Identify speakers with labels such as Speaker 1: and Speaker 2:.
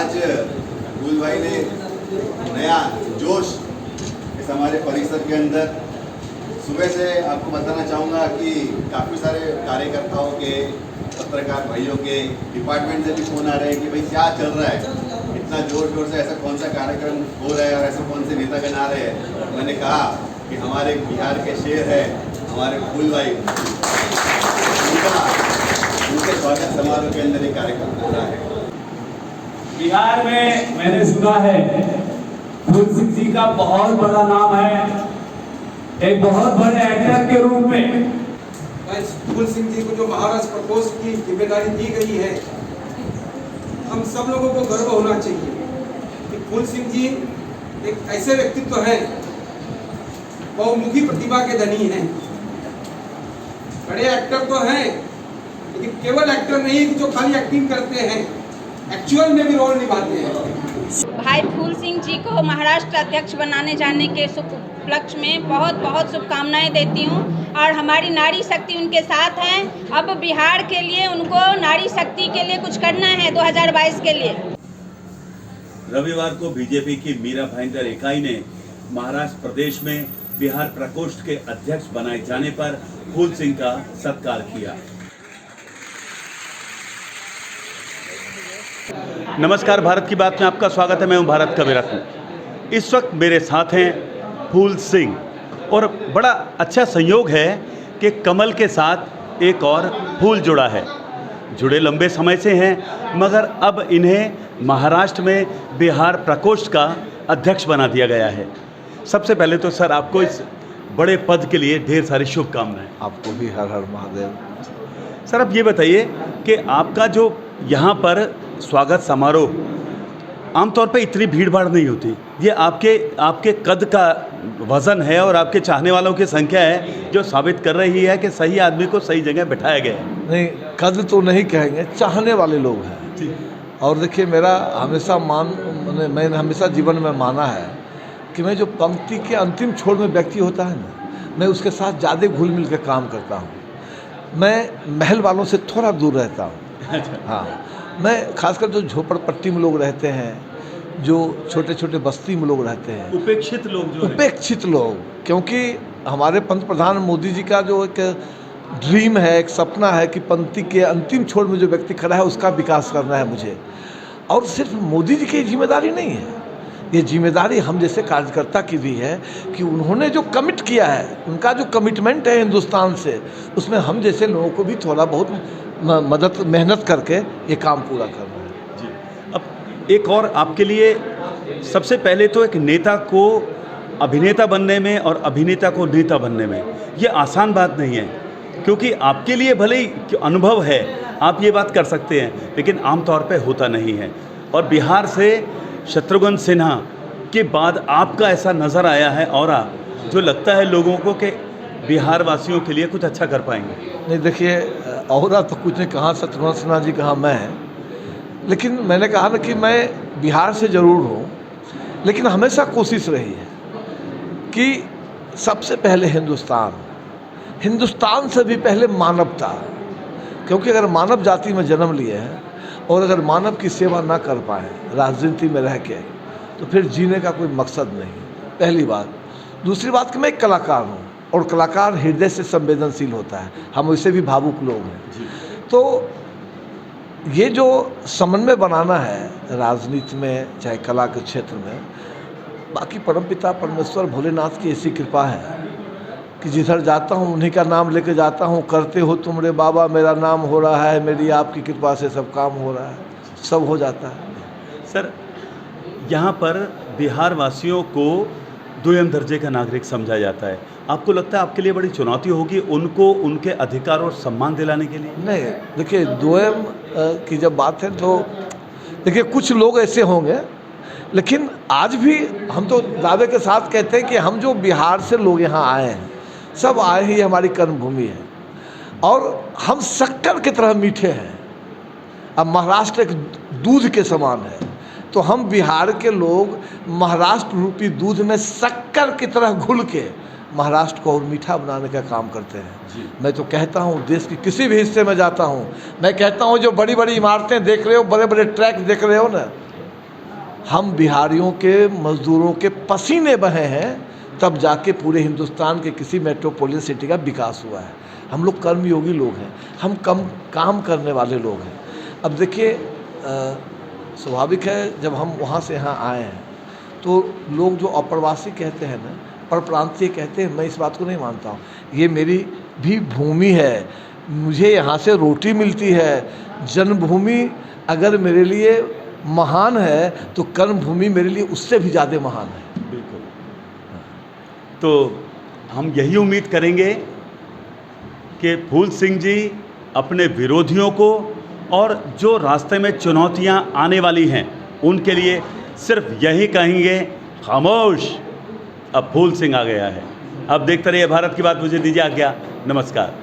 Speaker 1: आज फूल भाई ने नया जोश इस हमारे परिसर के अंदर। सुबह से आपको बताना चाहूँगा कि काफ़ी सारे कार्यकर्ताओं के, पत्रकार भाइयों के, डिपार्टमेंट से भी फ़ोन आ रहे हैं कि भाई क्या चल रहा है, इतना जोर शोर से ऐसा कौन सा कार्यक्रम हो रहा है और ऐसे कौन से नेतागण आ रहे हैं। मैंने कहा कि हमारे बिहार के शेर है हमारे फूल भाई, उनके स्वागत समारोह के अंदर एक कार्यक्रम हो रहा है।
Speaker 2: बिहार में मैंने सुना है फूल सिंह जी का बहुत बड़ा नाम है, एक बहुत बड़े एक्टर के रूप में।
Speaker 3: फूल सिंह जी को जो महाराष्ट्र प्रकोष्ठ की जिम्मेदारी दी गई है, हम सब लोगों को गर्व होना चाहिए कि फूल सिंह जी एक ऐसे व्यक्तित्व हैं, बहुमुखी प्रतिभा के धनी हैं, बड़े एक्टर तो हैं, लेकिन केवल एक्टर नहीं कि जो खाली एक्टिंग करते हैं, एक्चुअल में भी रोल निभाते हैं।
Speaker 4: भाई फूल सिंह जी को महाराष्ट्र अध्यक्ष बनाने जाने के उपलक्ष्य में बहुत बहुत शुभकामनाएं देती हूं और हमारी नारी शक्ति उनके साथ है। अब बिहार के लिए उनको नारी शक्ति के लिए कुछ करना है 2022 के लिए।
Speaker 5: रविवार को बीजेपी की मीरा भाईंदर इकाई ने महाराष्ट्र प्रदेश में बिहार प्रकोष्ठ के अध्यक्ष बनाए जाने पर फूल सिंह का सत्कार किया। नमस्कार, भारत की बात में आपका स्वागत है। मैं हूं भारत का रत्न। इस वक्त मेरे साथ हैं फूल सिंह और बड़ा अच्छा संयोग है कि कमल के साथ एक और फूल जुड़ा है। जुड़े लंबे समय से हैं, मगर अब इन्हें महाराष्ट्र में बिहार प्रकोष्ठ का अध्यक्ष बना दिया गया है। सबसे पहले तो सर आपको इस बड़े पद के लिए ढेर सारी शुभकामनाएं।
Speaker 6: आपको भी हर हर महादेव।
Speaker 5: सर अब ये बताइए कि आपका जो यहाँ पर स्वागत समारोह, आमतौर पे इतनी भीड़ भाड़ नहीं होती, ये आपके कद का वज़न है और आपके चाहने वालों की संख्या है जो साबित कर रही है कि सही आदमी को सही जगह बिठाया गया है।
Speaker 6: नहीं, कद तो नहीं कहेंगे, चाहने वाले लोग हैं। और देखिए, मेरा हमेशा मैंने हमेशा जीवन में माना है कि मैं जो पंक्ति के अंतिम छोर में व्यक्ति होता है ना, मैं उसके साथ ज़्यादा घुल मिल के काम करता हूँ। मैं महल वालों से थोड़ा दूर रहता हूँ। हाँ, मैं खासकर जो झोपड़पट्टी में लोग रहते हैं, जो छोटे छोटे बस्ती में लोग रहते हैं,
Speaker 5: उपेक्षित
Speaker 6: लोग, क्योंकि हमारे पंत प्रधान मोदी जी का जो एक ड्रीम है, एक सपना है कि पंक्ति के अंतिम छोर में जो व्यक्ति खड़ा है उसका विकास करना है मुझे। और सिर्फ मोदी जी की जिम्मेदारी नहीं है, ये जिम्मेदारी हम जैसे कार्यकर्ता की भी है कि उन्होंने जो कमिट किया है, उनका जो कमिटमेंट है हिंदुस्तान से, उसमें हम जैसे लोगों को भी थोड़ा बहुत मेहनत करके ये काम पूरा करना है।
Speaker 5: जी, अब एक और आपके लिए, सबसे पहले तो एक नेता को अभिनेता बनने में और अभिनेता को नेता बनने में ये आसान बात नहीं है, क्योंकि आपके लिए भले ही अनुभव है, आप ये बात कर सकते हैं, लेकिन आमतौर पे होता नहीं है। और बिहार से शत्रुघ्न सिन्हा के बाद आपका ऐसा नज़र आया है और जो लगता है लोगों को कि बिहार वासियों के लिए कुछ अच्छा कर पाएंगे।
Speaker 6: नहीं, देखिए, और तो कुछ नहीं, कहाँ शत्रुघ्न सिन्हा जी, कहाँ मैं, लेकिन मैंने कहा ना कि मैं बिहार से ज़रूर हूँ, लेकिन हमेशा कोशिश रही है कि सबसे पहले हिंदुस्तान से भी पहले मानवता, क्योंकि अगर मानव जाति में जन्म लिए हैं और अगर मानव की सेवा ना कर पाए राजनीति में रह के, तो फिर जीने का कोई मकसद नहीं, पहली बात। दूसरी बात कि मैं एक कलाकार हूँ और कलाकार हृदय से संवेदनशील होता है, हम वैसे भी भावुक लोग हैं। तो ये जो समन्वय बनाना है राजनीति में, चाहे कला के क्षेत्र में, बाकी परमपिता परमेश्वर भोलेनाथ की ऐसी कृपा है कि जिधर जाता हूँ उन्हीं का नाम लेके जाता हूँ। करते हो तुम रे बाबा, मेरा नाम हो रहा है, मेरी आपकी कृपा से सब काम हो रहा है, सब हो जाता है।
Speaker 5: सर, यहाँ पर बिहार वासियों को दोयम दर्जे का नागरिक समझा जाता है। आपको लगता है आपके लिए बड़ी चुनौती होगी उनको उनके अधिकार और सम्मान दिलाने के लिए?
Speaker 6: नहीं, देखिए, दोयम की जब बात है तो देखिए, कुछ लोग ऐसे होंगे, लेकिन आज भी हम तो दावे के साथ कहते हैं कि हम जो बिहार से लोग यहाँ आए हैं, सब आए ही हमारी कर्मभूमि है और हम शक्कर की तरह मीठे हैं। अब महाराष्ट्र एक दूध के समान है, तो हम बिहार के लोग महाराष्ट्र रूपी दूध में शक्कर की तरह घुल के महाराष्ट्र को और मीठा बनाने का काम करते हैं। मैं तो कहता हूँ, देश की किसी भी हिस्से में जाता हूँ, मैं कहता हूँ जो बड़ी बड़ी इमारतें देख रहे हो, बड़े बड़े ट्रैक देख रहे हो ना, हम बिहारियों के मज़दूरों के पसीने बहे हैं, तब जाके पूरे हिंदुस्तान के किसी मेट्रोपोलिटन सिटी का विकास हुआ है। हम लोग कर्मयोगी लोग हैं, हम कम काम करने वाले लोग हैं। अब देखिए, स्वाभाविक है जब हम वहाँ से यहाँ आए हैं तो लोग जो अप्रवासी कहते हैं ना, परप्रांतीय कहते हैं, मैं इस बात को नहीं मानता हूँ। ये मेरी भी भूमि है, मुझे यहाँ से रोटी मिलती है। जन्मभूमि अगर मेरे लिए महान है तो कर्मभूमि मेरे लिए उससे भी ज़्यादा महान है।
Speaker 5: बिल्कुल। तो हम यही उम्मीद करेंगे कि फूल सिंह जी अपने विरोधियों को और जो रास्ते में चुनौतियां आने वाली हैं उनके लिए सिर्फ यही कहेंगे, खामोश, अब फूल सिंह आ गया है। अब देखते रहिए भारत की बात। मुझे दीजिए आज्ञा, नमस्कार।